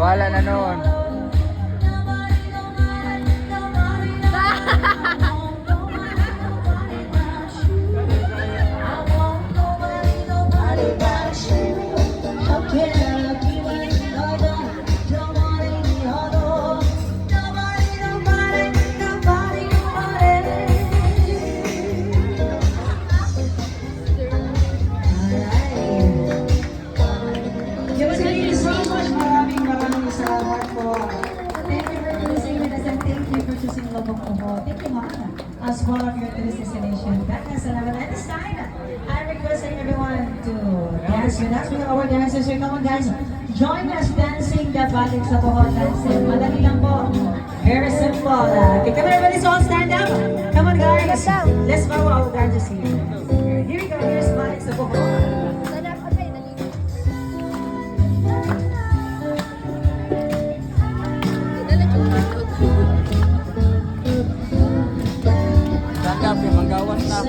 Wala na noon. As one of your tourist destination. That's another. At this time, I'm requesting everyone to dance with us. We have our dancers here. Come on, guys. Join us dancing the Balik sa Bohol dancing. Madali lang po. Very simple. Okay, come on, everybody. So all stand up. Come on, guys. Let's follow our dancers here. Here we go. Here's Balik sa Bohol. Manggawas na.